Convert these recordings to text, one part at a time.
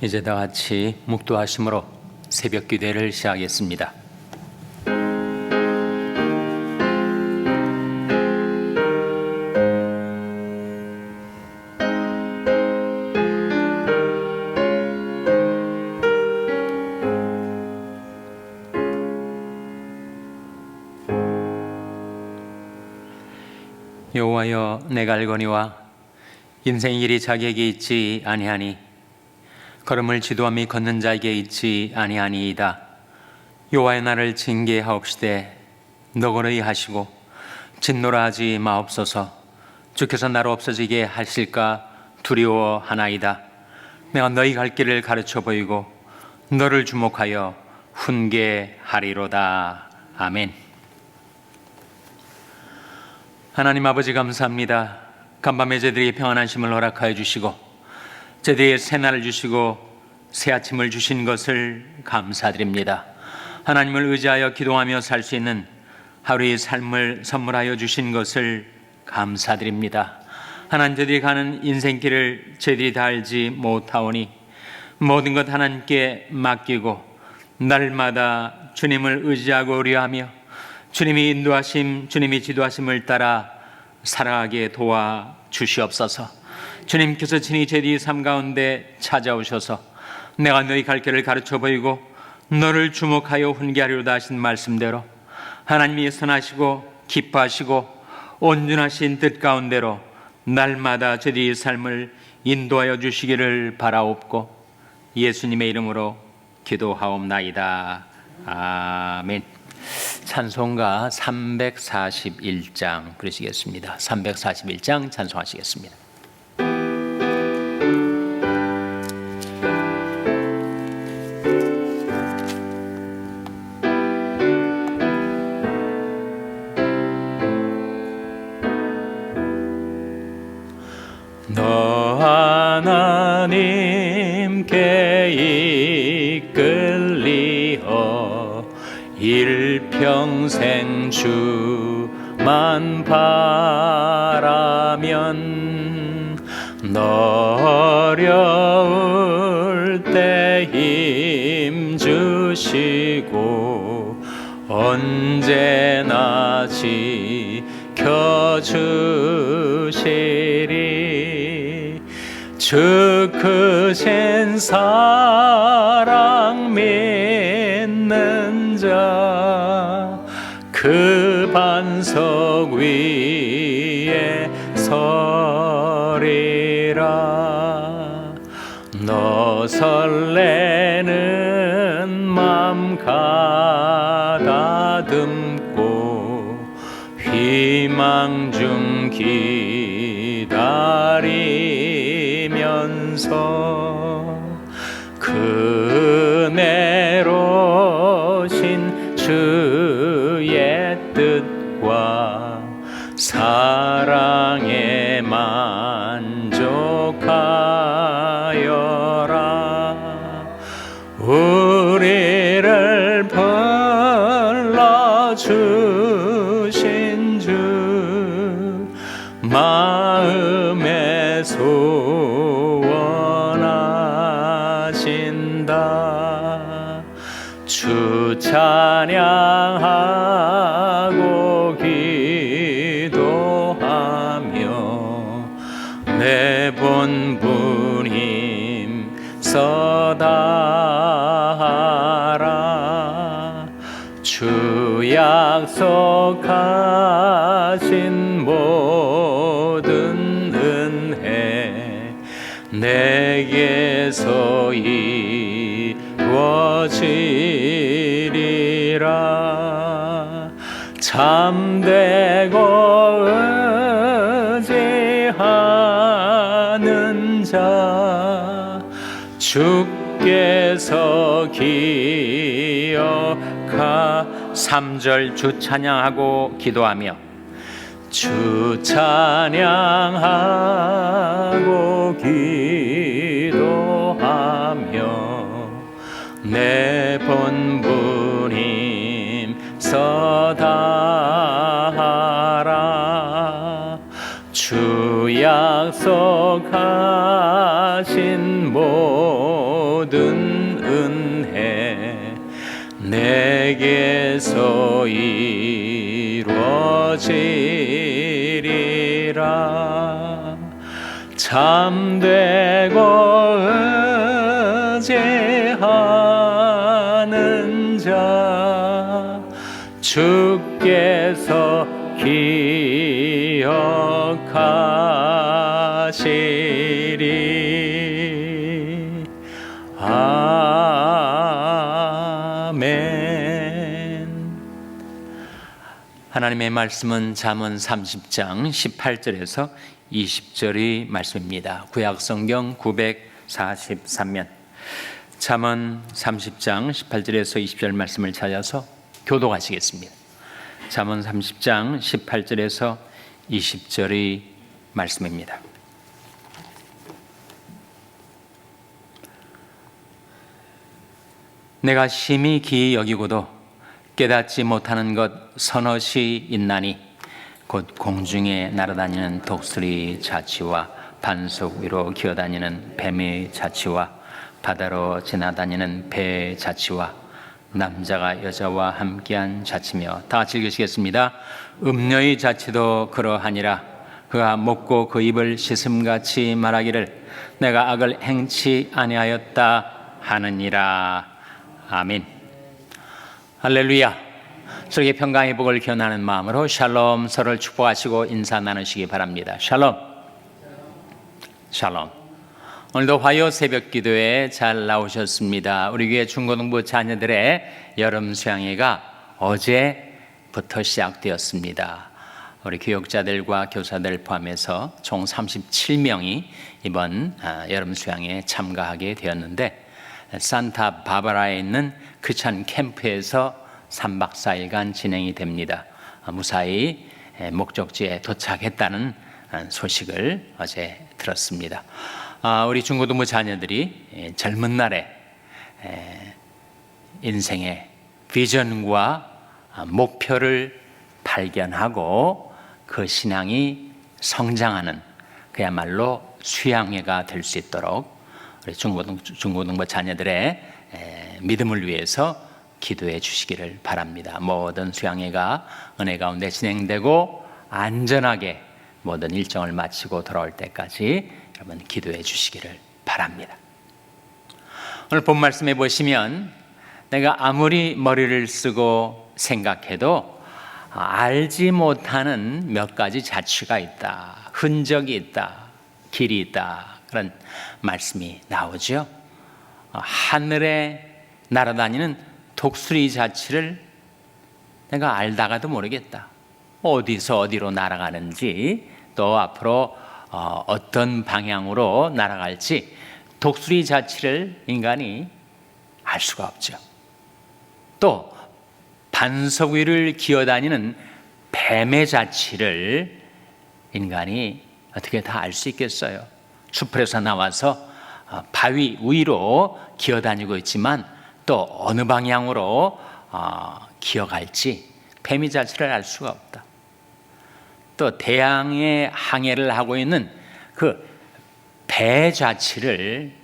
이제 다 같이 묵도하심으로 새벽 기도를 시작하겠습니다. 여호와여, 내가 알거니와 인생의 길이 자기에게 있지 아니하니 걸음을 지도함이 걷는 자에게 있지 아니하니이다. 여호와여, 나를 징계하옵시되 너그러이 하시고 진노라 하지 마옵소서. 주께서 나로 없어지게 하실까 두려워하나이다. 내가 너희 갈 길을 가르쳐 보이고 너를 주목하여 훈계하리로다. 아멘. 하나님 아버지, 감사합니다. 간밤에 저희들에게 평안한 심을 허락하여 주시고 저희들에게 새날을 주시고 새 아침을 주신 것을 감사드립니다. 하나님을 의지하여 기도하며 살 수 있는 하루의 삶을 선물하여 주신 것을 감사드립니다. 하나님, 저희들이 가는 인생길을 저희들이 다 알지 못하오니 모든 것 하나님께 맡기고 날마다 주님을 의지하고 의뢰하며 주님이 인도하심, 주님이 지도하심을 따라 살아가게 도와주시옵소서. 주님께서 친히 저희들의 삶 가운데 찾아오셔서 내가 너희 갈 길을 가르쳐 보이고 너를 주목하여 훈계하리로다 하신 말씀대로 하나님이 선하시고 기뻐하시고 온전하신 뜻 가운데로 날마다 저희들의 삶을 인도하여 주시기를 바라옵고 예수님의 이름으로 기도하옵나이다. 아멘. 찬송가 341장 부르시겠습니다. 341장 찬송하시겠습니다. 너 하나님께 이끌리어 일평생 주만 바라면 너 어려울 때 힘 주시고 언제나 지켜주시리. 주 크신 사랑 믿는 자 그 반석 위에 서리라. 너 설레는 맘 가다듬고 희망 중 기다리면서 그 은혜로 신 주의 뜻과 사랑에 만족하여라. 우리를 불러주신 주 마음에 소원하신다. 주 찬양하고 기도하며 내 본분임 써다하라. 주 약속하신 모든 은혜 내게서 이루어지리라. 참되고 의지하는 자 주께서 기억하. 3절 주 찬양하고 기도하며 주 찬양하고 기도하며 내 본분임 써다하라. 주 약속하신 모든 모든 은혜 내게서 이루어지리라. 참되고 의지하는 자 주께서 기억하시리. 아멘. 하나님의 말씀은 잠언 30장 18절에서 20절의 말씀입니다. 구약성경 943면 잠언 30장 18절에서 20절 말씀을 찾아서 교독하시겠습니다. 잠언 30장 18절에서 20절의 말씀입니다. 내가 심히 기이 여기고도 깨닫지 못하는 것 서너시 있나니 곧 공중에 날아다니는 독수리 자치와 반석 위로 기어다니는 뱀의 자치와 바다로 지나다니는 배의 자치와 남자가 여자와 함께한 자치며. 다 같이 읽으시겠습니다. 음녀의 자치도 그러하니라. 그가 먹고 그 입을 씻음같이 말하기를 내가 악을 행치 아니하였다 하느니라. 아멘. 할렐루야. 서로에게 평강의 복을 기원하는 마음으로 샬롬, 서로를 축복하시고 인사 나누시기 바랍니다. 샬롬. 샬롬. 오늘도 화요 새벽 기도에 잘 나오셨습니다. 우리 교회 중고등부 자녀들의 여름 수양회가 어제부터 시작되었습니다. 우리 교육자들과 교사들 포함해서 총 37명이 이번 여름 수양회에 참가하게 되었는데, 산타 바바라에 있는 크리스찬 캠프에서 3박 4일간 진행이 됩니다. 무사히 목적지에 도착했다는 소식을 어제 들었습니다. 우리 중고등부 자녀들이 젊은 날에 인생의 비전과 목표를 발견하고 그 신앙이 성장하는 그야말로 수양회가 될 수 있도록 우리 중고등부 자녀들의 믿음을 위해서 기도해 주시기를 바랍니다. 모든 수양회가 은혜 가운데 진행되고 안전하게 모든 일정을 마치고 돌아올 때까지 여러분 기도해 주시기를 바랍니다. 오늘 본 말씀에 보시면 내가 아무리 머리를 쓰고 생각해도 알지 못하는 몇 가지 자취가 있다, 흔적이 있다, 길이 있다, 그런 말씀이 나오죠. 하늘에 날아다니는 독수리 자취를 내가 알다가도 모르겠다. 어디서 어디로 날아가는지, 또 앞으로 어떤 방향으로 날아갈지 독수리 자취를 인간이 알 수가 없죠. 또 반석 위를 기어다니는 뱀의 자취를 인간이 어떻게 다 알 수 있겠어요? 숲에서 나와서 바위 위로 기어다니고 있지만 또 어느 방향으로 기어갈지 뱀의 자취를 알 수가 없다. 또 대양의 항해를 하고 있는 그 배 자취를,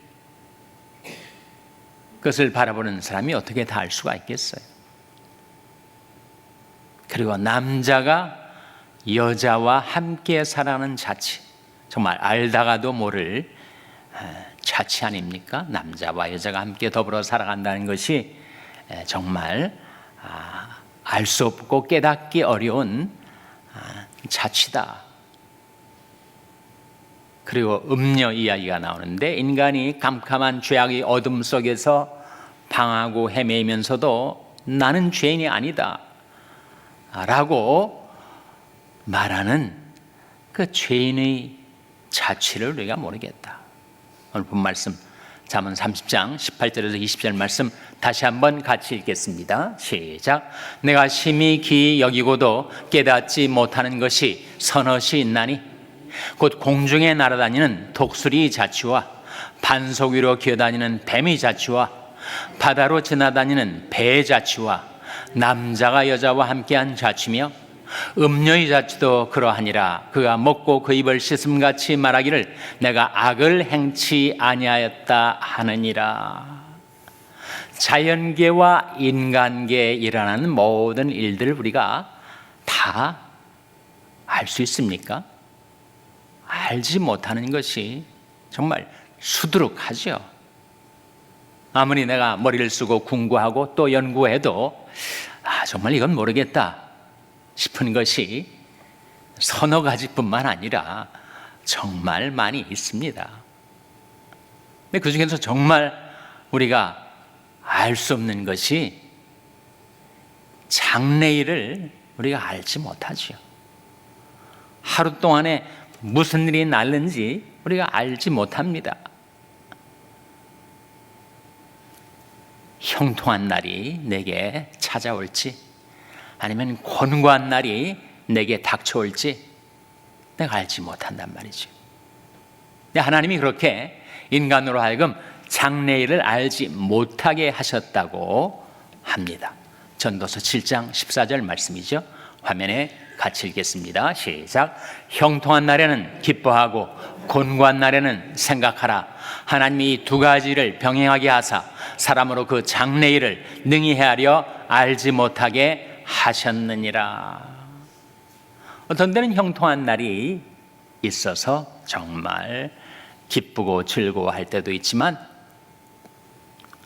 그것을 바라보는 사람이 어떻게 다 알 수가 있겠어요? 그리고 남자가 여자와 함께 살아가는 자취, 정말 알다가도 모를 자취 아닙니까? 남자와 여자가 함께 더불어 살아간다는 것이 정말 알 수 없고 깨닫기 어려운 자취다. 그리고 음녀 이야기가 나오는데, 인간이 캄캄한 죄악의 어둠 속에서 방황하고 헤매면서도 나는 죄인이 아니다 라고 말하는 그 죄인의 자취를 우리가 모르겠다. 오늘 본 말씀 잠언 30장 18절에서 20절 말씀 다시 한번 같이 읽겠습니다. 시작. 내가 심히 기이 여기고도 깨닫지 못하는 것이 서너시 있나니 곧 공중에 날아다니는 독수리 자취와 반석 위로 기어다니는 뱀의 자취와 바다로 지나다니는 배의 자취와 남자가 여자와 함께한 자취며 음료의 자치도 그러하니라. 그가 먹고 그 입을 씻음같이 말하기를 내가 악을 행치 아니하였다 하느니라. 자연계와 인간계에 일어나는 모든 일들을 우리가 다 알 수 있습니까? 알지 못하는 것이 정말 수두룩하죠. 아무리 내가 머리를 쓰고 궁구하고 또 연구해도 정말 이건 모르겠다 싶은 것이 서너 가지뿐만 아니라 정말 많이 있습니다. 근데 그 중에서 정말 우리가 알 수 없는 것이 장래일을 우리가 알지 못하죠. 하루 동안에 무슨 일이 날는지 우리가 알지 못합니다. 형통한 날이 내게 찾아올지 아니면 곤고한 날이 내게 닥쳐올지 내가 알지 못한단 말이죠. 근데 하나님이 그렇게 인간으로 하여금 장래일을 알지 못하게 하셨다고 합니다. 전도서 7장 14절 말씀이죠. 화면에 같이 읽겠습니다. 시작. 형통한 날에는 기뻐하고 곤고한 날에는 생각하라. 하나님이 이 두 가지를 병행하게 하사 사람으로 그 장래일을 능히 헤아려 알지 못하게 하셨느니라. 어떤 때는 형통한 날이 있어서 정말 기쁘고 즐거워할 때도 있지만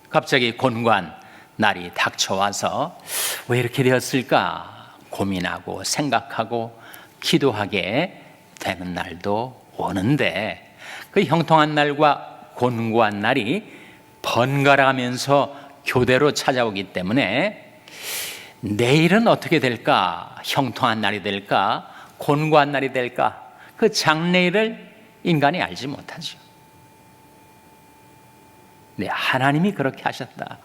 갑자기 곤고한 날이 닥쳐와서 왜 이렇게 되었을까 고민하고 생각하고 기도하게 되는 날도 오는데 그 형통한 날과 곤고한 날이 번갈아가면서 교대로 찾아오기 때문에 내일은 어떻게 될까? 형통한 날이 될까? 곤고한 날이 될까? 그 장래일을 인간이 알지 못하죠. 네, 하나님이 그렇게 하셨다.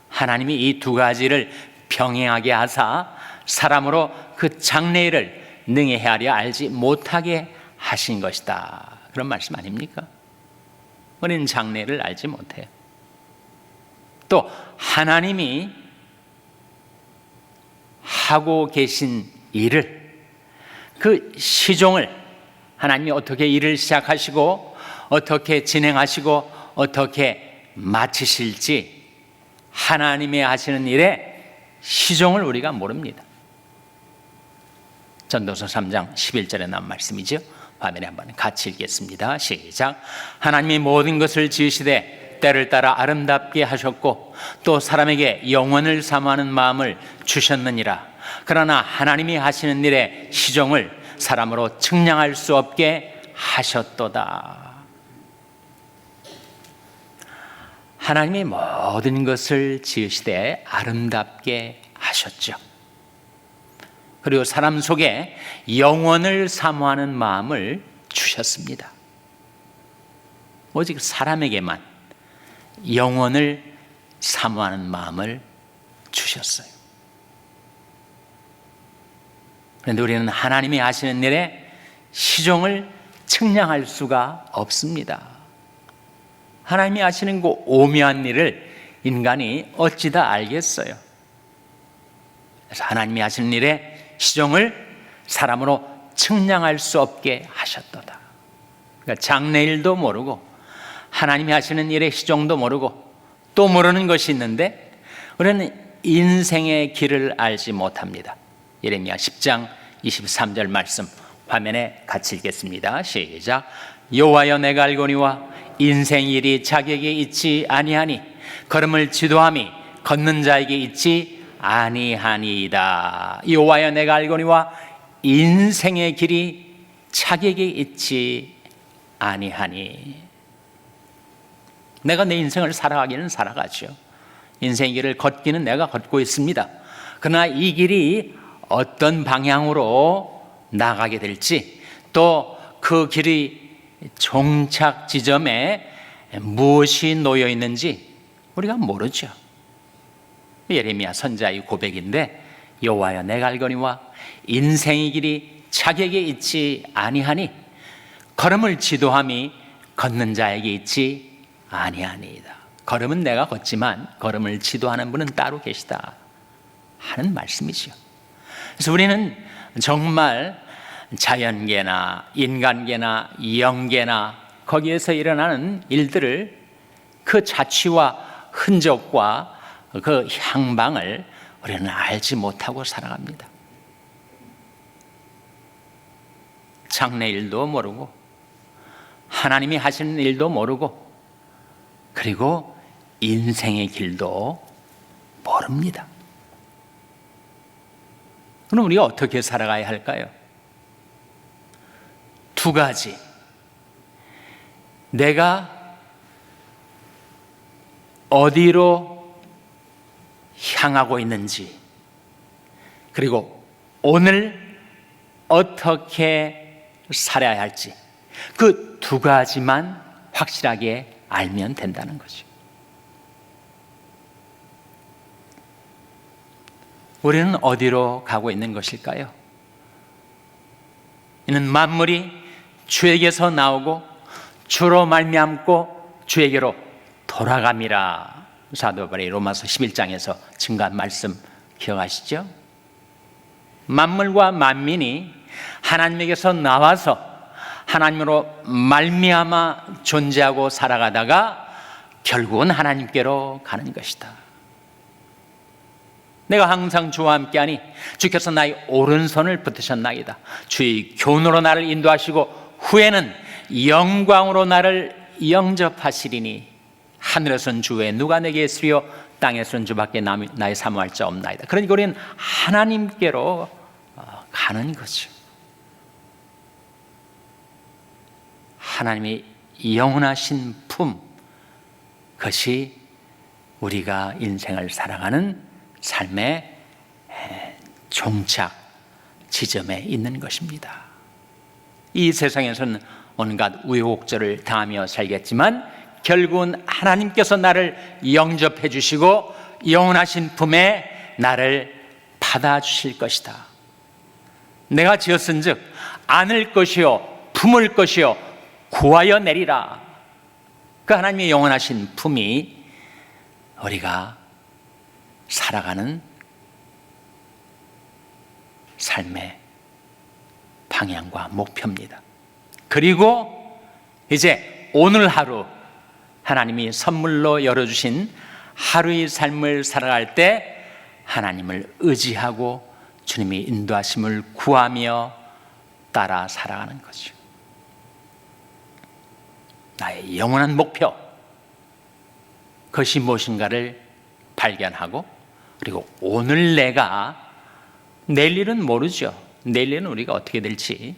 하나님이 이 두 가지를 병행하게 하사 사람으로 그 장래일을 능히 헤아려 알지 못하게 하신 것이다. 그런 말씀 아닙니까? 우리는 장래일을 알지 못해요. 또 하나님이 하고 계신 일을, 그 시종을 하나님이 어떻게 일을 시작하시고 어떻게 진행하시고 어떻게 마치실지 하나님이 하시는 일의 시종을 우리가 모릅니다. 전도서 3장 11절에 나온 말씀이죠. 화면에 한번 같이 읽겠습니다. 시작. 하나님이 모든 것을 지으시되 때를 따라 아름답게 하셨고 또 사람에게 영원을 사모하는 마음을 주셨느니라. 그러나 하나님이 하시는 일의 시종을 사람으로 측량할 수 없게 하셨도다. 하나님이 모든 것을 지으시되 아름답게 하셨죠. 그리고 사람 속에 영원을 사모하는 마음을 주셨습니다. 오직 사람에게만 영원을 사모하는 마음을 주셨어요. 그런데 우리는 하나님이 하시는 일에 시종을 측량할 수가 없습니다. 하나님이 하시는 그 오묘한 일을 인간이 어찌다 알겠어요. 그래서 하나님이 하시는 일에 시종을 사람으로 측량할 수 없게 하셨도다. 그러니까 장래일도 모르고 하나님이 하시는 일의 시종도 모르고 또 모르는 것이 있는데 우리는 인생의 길을 알지 못합니다. 예레미야 10장 23절 말씀 화면에 같이 읽겠습니다. 시작. 여호와여 내가 알거니와 인생일이 자기에게 있지 아니하니 걸음을 지도함이 걷는 자에게 있지 아니하니이다. 여호와여 내가 알거니와 인생의 길이 자기에게 있지 아니하니. 내가 내 인생을 살아가기는 살아가죠. 인생의 길을 걷기는 내가 걷고 있습니다. 그러나 이 길이 어떤 방향으로 나가게 될지 또 그 길이 종착 지점에 무엇이 놓여 있는지 우리가 모르죠. 예레미야 선지자의 고백인데 여호와여 내가 알거니와 인생의 길이 자기에게 있지 아니하니 걸음을 지도함이 걷는 자에게 있지 아니하니이다. 걸음은 내가 걷지만 걸음을 지도하는 분은 따로 계시다 하는 말씀이죠. 그래서 우리는 정말 자연계나 인간계나 영계나 거기에서 일어나는 일들을 그 자취와 흔적과 그 향방을 우리는 알지 못하고 살아갑니다. 장래일도 모르고 하나님이 하시는 일도 모르고 그리고 인생의 길도 모릅니다. 그럼 우리가 어떻게 살아가야 할까요? 두 가지. 내가 어디로 향하고 있는지, 그리고 오늘 어떻게 살아야 할지, 그 두 가지만 확실하게 알면 된다는 거죠. 우리는 어디로 가고 있는 것일까요? 이는 만물이 주에게서 나오고 주로 말미암고 주에게로 돌아감이라. 사도 바울이 로마서 11장에서 증거한 말씀 기억하시죠? 만물과 만민이 하나님에게서 나와서 하나님으로 말미암아 존재하고 살아가다가 결국은 하나님께로 가는 것이다. 내가 항상 주와 함께하니 주께서 나의 오른손을 붙드셨나이다. 주의 교훈으로 나를 인도하시고 후에는 영광으로 나를 영접하시리니 하늘에선 주 외에 누가 내게 있으리요 땅에선 주밖에 나의 사모할 자 없나이다. 그러니까 우리는 하나님께로 가는 거죠. 하나님의 영원하신 품, 그것이 우리가 인생을 살아가는 삶의 종착 지점에 있는 것입니다. 이 세상에서는 온갖 우여곡절을 당하며 살겠지만 결국은 하나님께서 나를 영접해 주시고 영원하신 품에 나를 받아주실 것이다. 내가 지었은즉 안을 것이요 품을 것이요 구하여 내리라. 그 하나님의 영원하신 품이 우리가 살아가는 삶의 방향과 목표입니다. 그리고 이제 오늘 하루 하나님이 선물로 열어주신 하루의 삶을 살아갈 때 하나님을 의지하고 주님의 인도하심을 구하며 따라 살아가는 거죠. 나의 영원한 목표, 그것이 무엇인가를 발견하고, 그리고 오늘 내가, 내일 일은 모르죠. 내일 일은 우리가 어떻게 될지,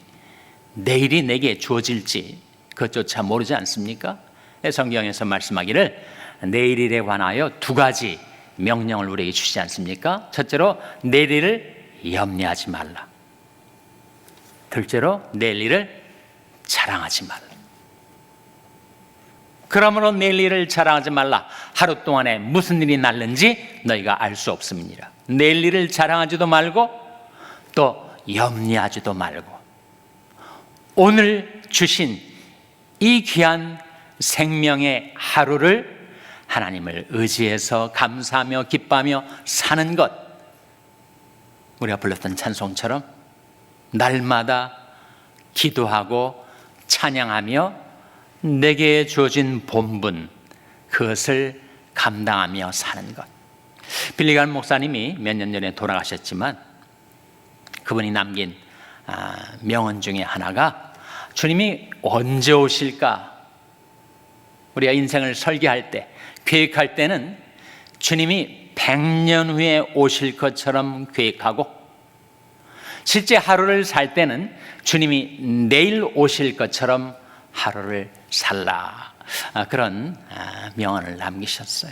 내일이 내게 주어질지 그것조차 모르지 않습니까? 성경에서 말씀하기를 내일 일에 관하여 두 가지 명령을 우리에게 주시지 않습니까? 첫째로 내일 일을 염려하지 말라. 둘째로 내일 일을 자랑하지 말라. 그러므로 내일 일을 자랑하지 말라. 하루 동안에 무슨 일이 날는지 너희가 알 수 없음이니라. 내일 일을 자랑하지도 말고 또 염려하지도 말고 오늘 주신 이 귀한 생명의 하루를 하나님을 의지해서 감사하며 기뻐하며 사는 것, 우리가 불렀던 찬송처럼 날마다 기도하고 찬양하며 내게 주어진 본분, 그것을 감당하며 사는 것. 빌리간 목사님이 몇 년 전에 돌아가셨지만 그분이 남긴 명언 중에 하나가 주님이 언제 오실까? 우리가 인생을 설계할 때, 계획할 때는 주님이 100년 후에 오실 것처럼 계획하고 실제 하루를 살 때는 주님이 내일 오실 것처럼 하루를 살라. 그런 명언을 남기셨어요.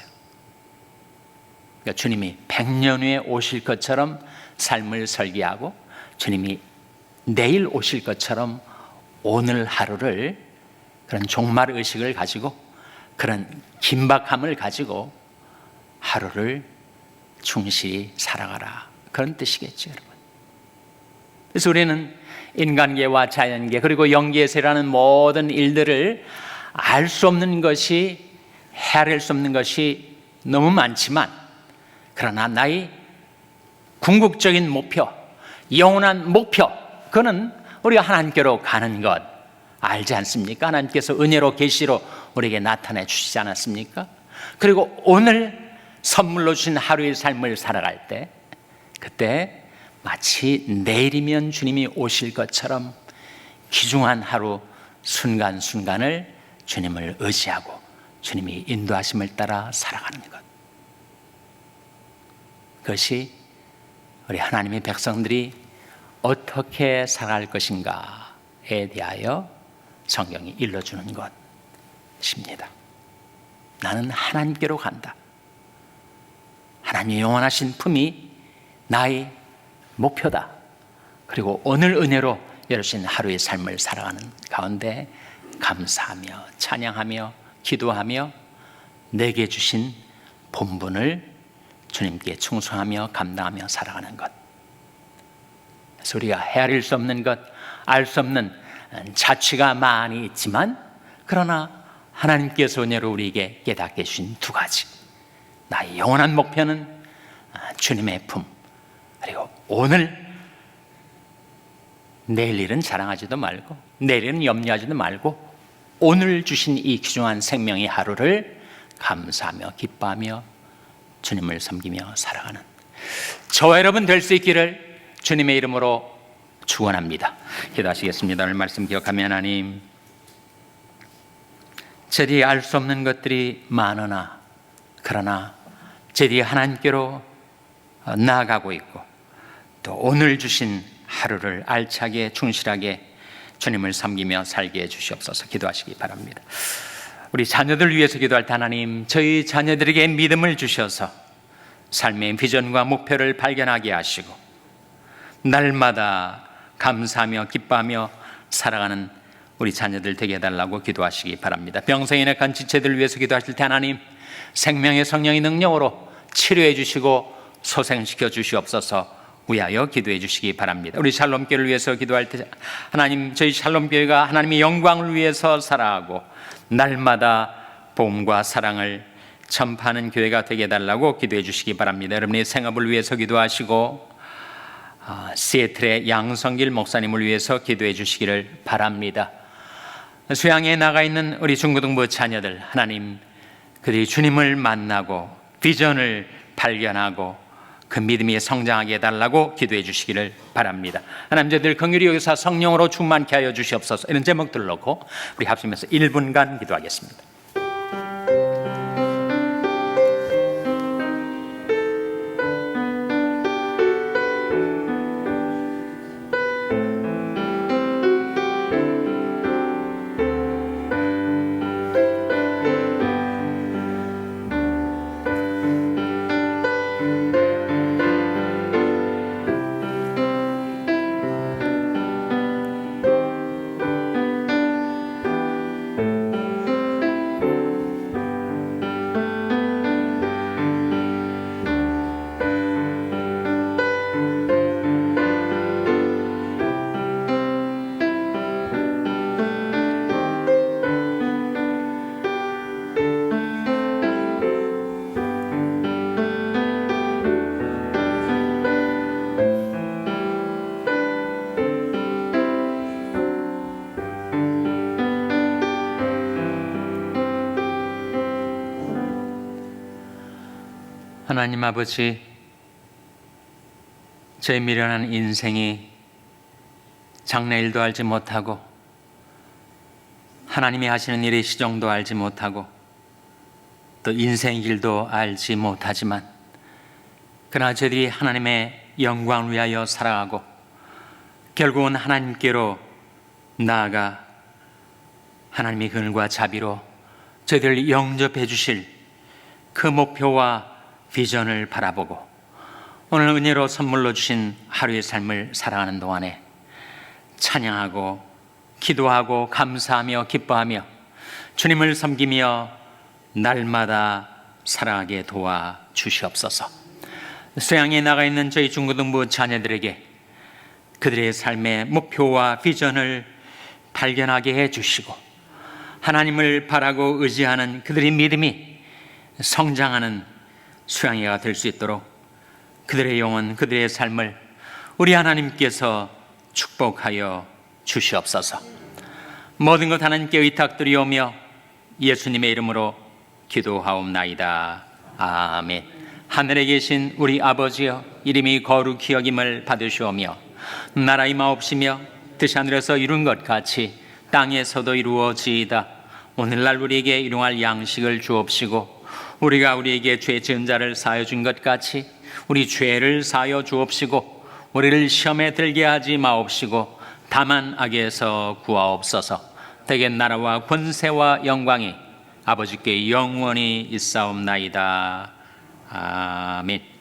그러니까 주님이 100년 후에 오실 것처럼 삶을 설계하고 주님이 내일 오실 것처럼 오늘 하루를 그런 종말 의식을 가지고 그런 긴박함을 가지고 하루를 충실히 살아가라. 그런 뜻이겠죠, 여러분. 그래서 우리는 인간계와 자연계 그리고 영계에서 일어나는 모든 일들을 알 수 없는 것이, 헤아릴 수 없는 것이 너무 많지만 그러나 나의 궁극적인 목표, 영원한 목표, 그는 우리가 하나님께로 가는 것 알지 않습니까? 하나님께서 은혜로 계시로 우리에게 나타내 주시지 않았습니까? 그리고 오늘 선물로 주신 하루의 삶을 살아갈 때, 그때 마치 내일이면 주님이 오실 것처럼 귀중한 하루 순간순간을 주님을 의지하고 주님이 인도하심을 따라 살아가는 것, 그것이 우리 하나님의 백성들이 어떻게 살아갈 것인가에 대하여 성경이 일러주는 것입니다. 나는 하나님께로 간다. 하나님의 영원하신 품이 나의 목표다. 그리고 오늘 은혜로 열어주신 하루의 삶을 살아가는 가운데 감사하며 찬양하며 기도하며 내게 주신 본분을 주님께 충성하며 감당하며 살아가는 것. 그래서 우리가 헤아릴 수 없는 것, 알 수 없는 자취가 많이 있지만, 그러나 하나님께서 은혜로 우리에게 깨닫게 주신 두 가지, 나의 영원한 목표는 주님의 품, 그리고 오늘, 내일 일은 자랑하지도 말고 내일 일은 염려하지도 말고 오늘 주신 이 귀중한 생명의 하루를 감사하며 기뻐하며 주님을 섬기며 살아가는 저와 여러분 될 수 있기를 주님의 이름으로 축원합니다. 기도하시겠습니다. 오늘 말씀 기억하며 하나님, 저들이 알 수 없는 것들이 많으나 그러나 저들이 하나님께로 나아가고 있고 또 오늘 주신 하루를 알차게 충실하게 주님을 섬기며 살게 해주시옵소서. 기도하시기 바랍니다. 우리 자녀들 위해서 기도할 때 하나님, 저희 자녀들에게 믿음을 주셔서 삶의 비전과 목표를 발견하게 하시고 날마다 감사하며 기뻐하며 살아가는 우리 자녀들 되게 해달라고 기도하시기 바랍니다. 병성에 약한 지체들 위해서 기도하실 때 하나님, 생명의 성령의 능력으로 치료해 주시고 소생시켜 주시옵소서. 위하여 기도해 주시기 바랍니다. 우리 샬롬교회를 위해서 기도할 때 하나님, 저희 샬롬교회가 하나님의 영광을 위해서 살아가고 날마다 복음과 사랑을 전파하는 교회가 되게 해달라고 기도해 주시기 바랍니다. 여러분의 생업을 위해서 기도하시고 시애틀의 양성길 목사님을 위해서 기도해 주시기를 바랍니다. 수양에 나가 있는 우리 중고등부 자녀들, 하나님, 그들이 주님을 만나고 비전을 발견하고 그 믿음이 성장하게 해달라고 기도해 주시기를 바랍니다. 하나님, 저희들 긍휼히 여기서 성령으로 충만케 하여 주시옵소서. 이런 제목들을 놓고 우리 합심해서 1분간 기도하겠습니다. 하나님 아버지, 저의 미련한 인생이 장래일도 알지 못하고 하나님이 하시는 일의 시정도 알지 못하고 또 인생의 길도 알지 못하지만, 그러나 저희들이 하나님의 영광을 위하여 살아가고 결국은 하나님께로 나아가 하나님의 긍휼과 자비로 저희들을 영접해 주실 그 목표와 비전을 바라보고 오늘 은혜로 선물로 주신 하루의 삶을 살아가는 동안에 찬양하고 기도하고 감사하며 기뻐하며 주님을 섬기며 날마다 살아가게 도와 주시옵소서. 수양에 나가 있는 저희 중고등부 자녀들에게 그들의 삶의 목표와 비전을 발견하게 해주시고 하나님을 바라고 의지하는 그들의 믿음이 성장하는 수양회가 될 수 있도록 그들의 영혼, 그들의 삶을 우리 하나님께서 축복하여 주시옵소서. 모든 것 하나님께 의탁드리오며 예수님의 이름으로 기도하옵나이다. 아멘. 하늘에 계신 우리 아버지여, 이름이 거룩히 여김을 받으시오며 나라 임하옵시며 뜻이 하늘에서 이룬 것 같이 땅에서도 이루어지이다. 오늘날 우리에게 일용할 양식을 주옵시고 우리가 우리에게 죄 지은 자를 사하여 준 것 같이 우리 죄를 사하여 주옵시고 우리를 시험에 들게 하지 마옵시고 다만 악에서 구하옵소서. 대개 나라와 권세와 영광이 아버지께 영원히 있사옵나이다. 아멘.